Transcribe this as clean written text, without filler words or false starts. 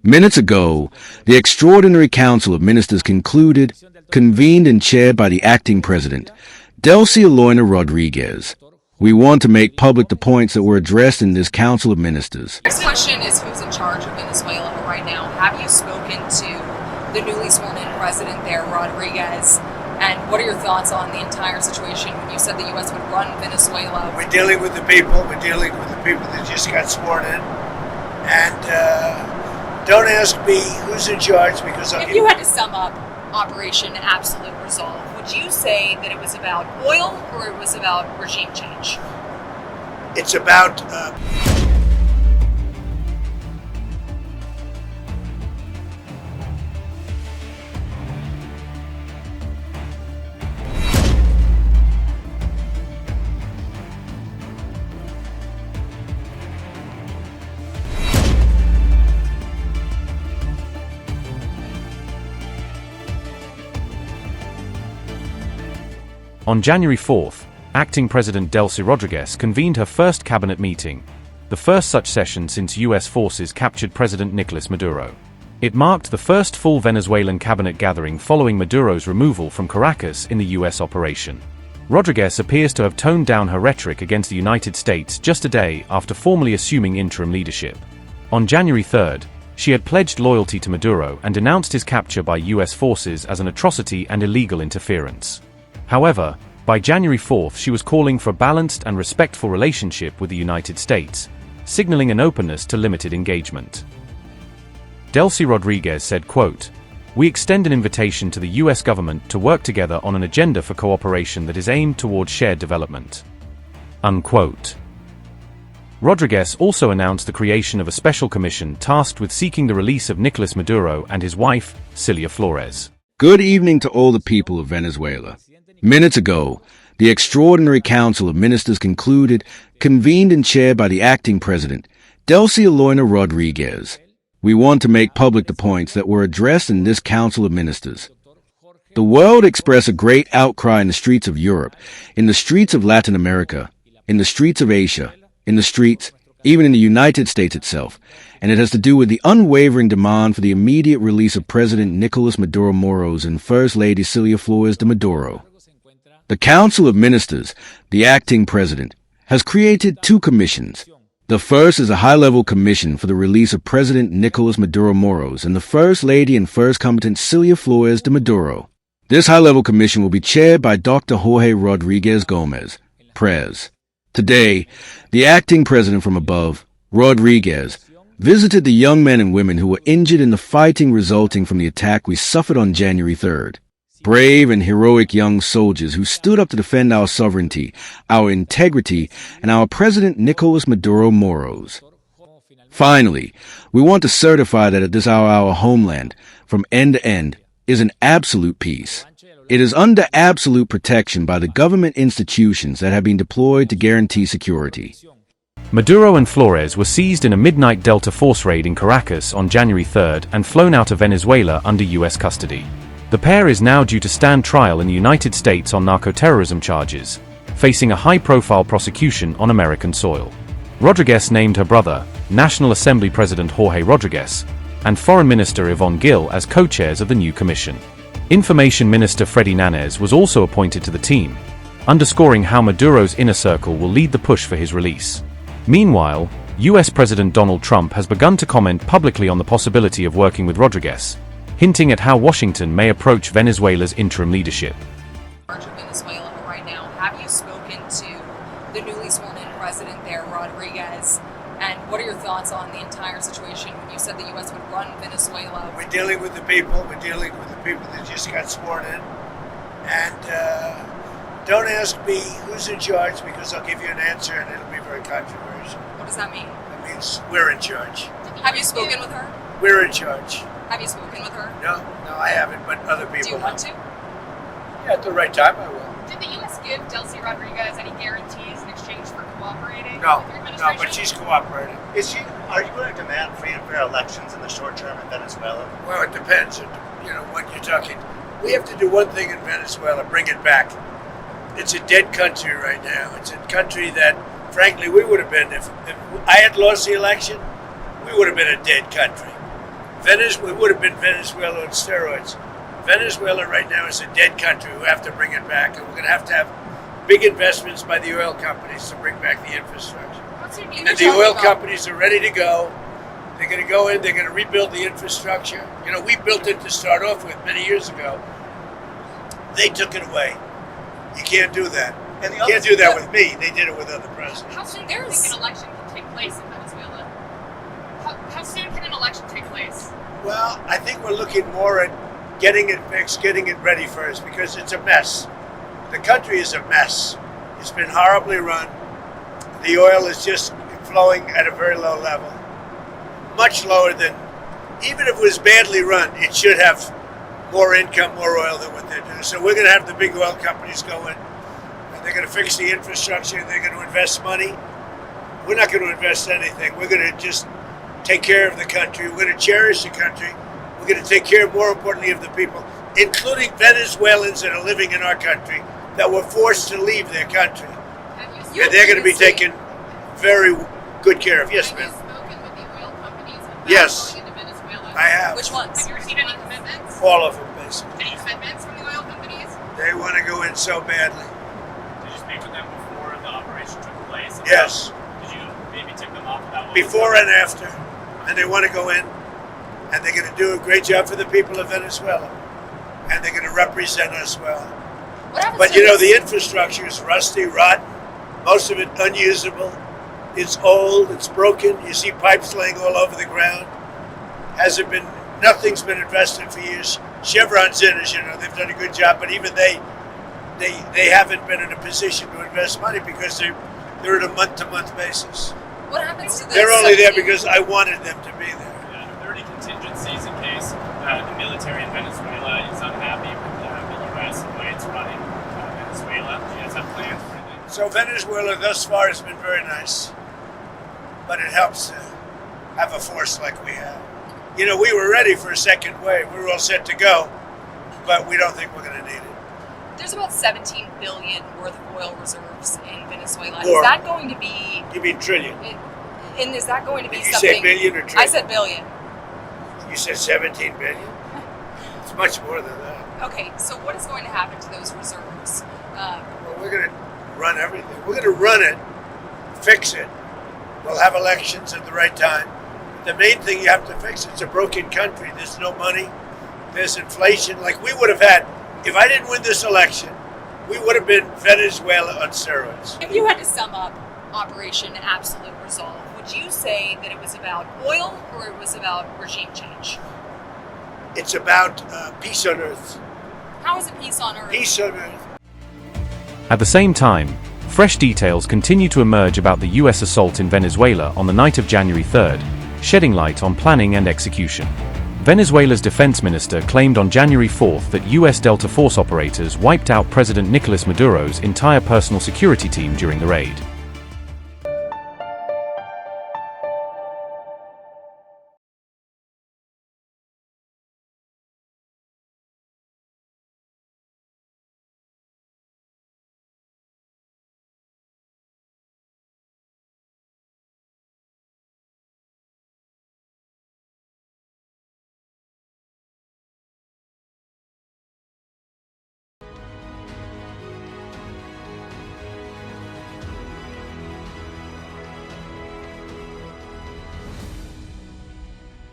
Minutes ago, the Extraordinary Council of Ministers convened and chaired by the acting president, Delcy Rodríguez. We want to make public the points that were addressed in this Council of Ministers. Next question is, who's in charge of Venezuela right now? Have you spoken to the newly sworn-in president there, Rodríguez? And what are your thoughts on the entire situation when you said the U.S. would run Venezuela? We're dealing with the people. We're dealing with the people that just got sworn in. And don't ask me who's in charge, because if you had to sum up Operation Absolute Resolve, would you say that it was about oil or it was about regime change? It's about On January 4th, acting President Delcy Rodríguez convened her first cabinet meeting, the first such session since U.S. forces captured President Nicolás Maduro. It marked the first full Venezuelan cabinet gathering following Maduro's removal from Caracas in the U.S. operation. Rodríguez appears to have toned down her rhetoric against the United States just a day after formally assuming interim leadership. On January 3rd, she had pledged loyalty to Maduro and denounced his capture by U.S. forces as an atrocity and illegal interference. However, by January 4th she was calling for a balanced and respectful relationship with the United States, signaling an openness to limited engagement. Delcy Rodríguez said, quote, "We extend an invitation to the U.S. government to work together on an agenda for cooperation that is aimed towards shared development." Unquote. Rodríguez also announced the creation of a special commission tasked with seeking the release of Nicolás Maduro and his wife, Cilia Flores. Good evening to all the people of Venezuela. Minutes ago, the Extraordinary Council of Ministers convened and chaired by the acting president, Delcy Rodríguez. We want to make public the points that were addressed in this Council of Ministers. The world expressed a great outcry in the streets of Europe, in the streets of Latin America, in the streets of Asia, in the streets, even in the United States itself, and it has to do with the unwavering demand for the immediate release of President Nicolás Maduro Moros and First Lady Cilia Flores de Maduro. The Council of Ministers, the acting president, has created two commissions. The first is a high-level commission for the release of President Nicolás Maduro Moros and the First Lady and First Combatant Cilia Flores de Maduro. This high-level commission will be chaired by Dr. Jorge Rodríguez Gómez, Pres. Today, the acting president from above, Rodríguez, visited the young men and women who were injured in the fighting resulting from the attack we suffered on January 3rd. Brave and heroic young soldiers who stood up to defend our sovereignty, our integrity, and our President Nicolás Maduro Moros. Finally, we want to certify that at this hour our homeland, from end to end, is in absolute peace. It is under absolute protection by the government institutions that have been deployed to guarantee security. Maduro and Flores were seized in a midnight Delta Force raid in Caracas on January 3rd and flown out of Venezuela under U.S. custody. The pair is now due to stand trial in the United States on narco-terrorism charges, facing a high-profile prosecution on American soil. Rodríguez named her brother, National Assembly President Jorge Rodríguez, and Foreign Minister Yván Gil as co-chairs of the new commission. Information Minister Freddy Ñáñez was also appointed to the team, underscoring how Maduro's inner circle will lead the push for his release. Meanwhile, U.S. President Donald Trump has begun to comment publicly on the possibility of working with Rodríguez, hinting at how Washington may approach Venezuela's interim leadership. Venezuela right now. Have you spoken to the newly sworn-in president there, Rodríguez? And what are your thoughts on the entire situation when you said the U.S. would run Venezuela? we're dealing with the people. We're dealing with the people that just got sworn in. And don't ask me who's in charge, because I'll give you an answer and it'll be very controversial. What does that mean? It means we're in charge. Have you spoken with her? We're in charge. Have you spoken with her? No, I haven't, but other people. Do you want to? Yeah, at the right time I will. Did the U.S. give Delcy Rodríguez any guarantees in exchange for cooperating No, with your administration? but she's cooperating. Are you going to demand free and fair elections in the short term in Venezuela? Well, it depends on, what you're talking. We have to do one thing in Venezuela, bring it back. It's a dead country right now. It's a country that, frankly, we would have been, if I had lost the election, we would have been a dead country. Venezuela would have been Venezuela on steroids. Venezuela right now is a dead country. We have to bring it back, and we're going to have big investments by the oil companies to bring back the infrastructure. And the oil companies are ready to go. They're going to go in, they're going to rebuild the infrastructure. You know, we built it to start off with many years ago. They took it away. You can't do that. And you can't do that with me. They did it with other presidents. How soon do you think an election can take place in Venezuela? How soon can an election take place? Well, I think we're looking more at getting it fixed, getting it ready first, because it's a mess. The country is a mess. It's been horribly run. The oil is just flowing at a very low level. Much lower than, even if it was badly run, it should have more income, more oil than what they're doing. So we're going to have the big oil companies go in, and they're going to fix the infrastructure, and they're going to invest money. We're not going to invest anything. We're going to just take care of the country. We're going to cherish the country. We're going to take care, more importantly, of the people, including Venezuelans that are living in our country that were forced to leave their country. And they're going to be taken very good care of. Yes, ma'am. Yes, going into Venezuela? I have. Which ones? Have you received any commitments? All of them, basically. Any commitments from the oil companies? They want to go in so badly. Did you speak with them before the operation took place? Yes. Did you maybe tip them off about what Before and after. And they want to go in, and they're going to do a great job for the people of Venezuela. And they're going to represent us well. What happens But to you know, this? the infrastructure is rusty, rotten, most of it unusable. It's old, it's broken. You see pipes laying all over the ground. Nothing's been invested for years. Chevron's in, as you know, they've done a good job, but even they haven't been in a position to invest money because they're at a month-to-month basis. What happens to this? They're only there because I wanted them to be there. Are there any contingencies in case the military in Venezuela is unhappy with the U.S. and the way it's running Venezuela? Do you guys have plans for anything? So Venezuela thus far has been very nice, but it helps to have a force like we have. You know, we were ready for a second wave. We were all set to go, but we don't think we're going to need it. There's about 17 billion worth of oil reserves in Venezuela. More. Is that going to be? You mean trillion? And is that going to be Did you something? say billion or trillion? I said billion. You said 17 billion? It's much more than that. Okay, so what is going to happen to those reserves? Well, we're going to run everything. We're going to run it, fix it. We'll have elections at the right time. The main thing you have to fix, it's a broken country. There's no money. There's inflation. Like we would have had, if I didn't win this election, we would have been Venezuela on steroids. If you had to sum up Operation Absolute Resolve, would you say that it was about oil or it was about regime change? It's about peace on earth. How is it peace on earth? Peace on earth. At the same time, fresh details continue to emerge about the US assault in Venezuela on the night of January 3rd, shedding light on planning and execution. Venezuela's defense minister claimed on January 4th that US Delta Force operators wiped out President Nicolás Maduro's entire personal security team during the raid.